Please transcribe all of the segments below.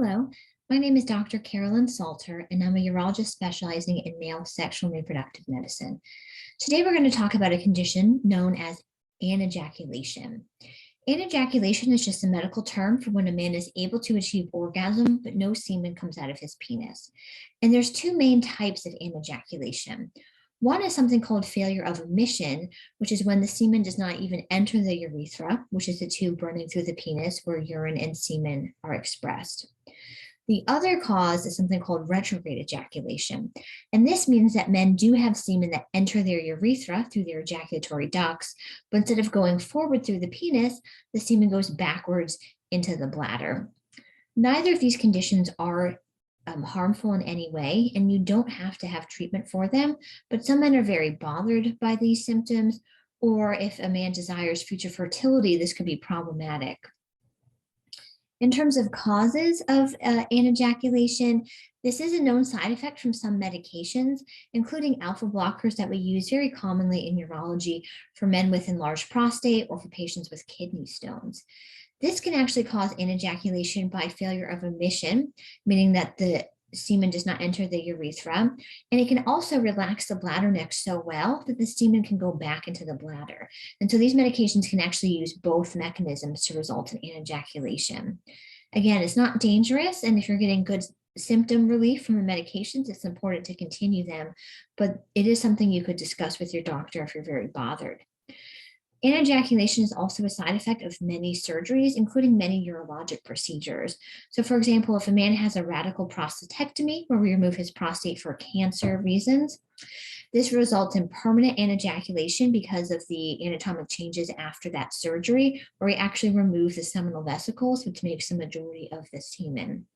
Hello, my name is Dr. Carolyn Salter, and I'm a urologist specializing in male sexual and reproductive medicine. Today, we're going to talk about a condition known as anejaculation. Anejaculation is just a medical term for when a man is able to achieve orgasm, but no semen comes out of his penis. And there's two main types of anejaculation. One is something called failure of emission, which is when the semen does not even enter the urethra, which is the tube running through the penis where urine and semen are expressed. The other cause is something called retrograde ejaculation. And this means that men do have semen that enter their urethra through their ejaculatory ducts, but instead of going forward through the penis, the semen goes backwards into the bladder. Neither of these conditions are harmful in any way, and you don't have to have treatment for them, but some men are very bothered by these symptoms, or if a man desires future fertility, this could be problematic. In terms of causes of anejaculation, this is a known side effect from some medications, including alpha blockers that we use very commonly in urology for men with enlarged prostate or for patients with kidney stones. This can actually cause anejaculation by failure of emission, meaning that the semen does not enter the urethra, and it can also relax the bladder neck so well that the semen can go back into the bladder. And so these medications can actually use both mechanisms to result in anejaculation. Again, it's not dangerous, and if you're getting good symptom relief from the medications, it's important to continue them, but it is something you could discuss with your doctor if you're very bothered. Anejaculation is also a side effect of many surgeries, including many urologic procedures. So, for example, if a man has a radical prostatectomy, where we remove his prostate for cancer reasons, this results in permanent anejaculation because of the anatomic changes after that surgery, where we actually remove the seminal vesicles, which makes the majority of the semen.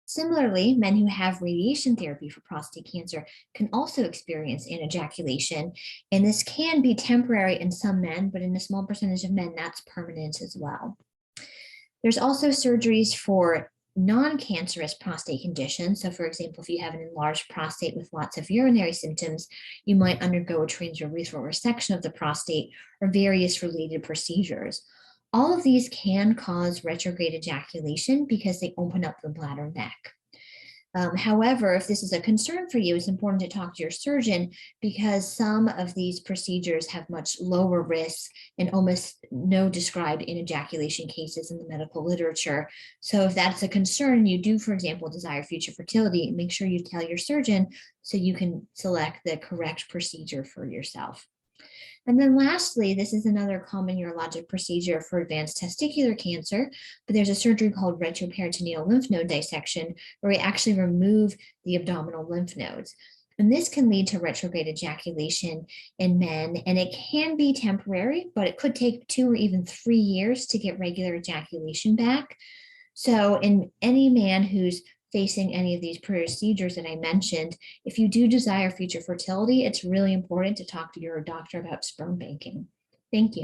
Similarly, men who have radiation therapy for prostate cancer can also experience anejaculation, and this can be temporary in some men, but in a small percentage of men, that's permanent as well. There's also surgeries for non-cancerous prostate conditions. So for example, if you have an enlarged prostate with lots of urinary symptoms, you might undergo a transurethral resection of the prostate or various related procedures. All of these can cause retrograde ejaculation because they open up the bladder neck. However, if this is a concern for you, it's important to talk to your surgeon because some of these procedures have much lower risks and almost no described anejaculation cases in the medical literature. So if that's a concern, you do, for example, desire future fertility, make sure you tell your surgeon so you can select the correct procedure for yourself. And then lastly, this is another common urologic procedure for advanced testicular cancer, but there's a surgery called retroperitoneal lymph node dissection where we actually remove the abdominal lymph nodes. And this can lead to retrograde ejaculation in men, and it can be temporary, but it could take 2 or even 3 years to get regular ejaculation back. So in any man who's facing any of these procedures that I mentioned, if you do desire future fertility, it's really important to talk to your doctor about sperm banking. Thank you.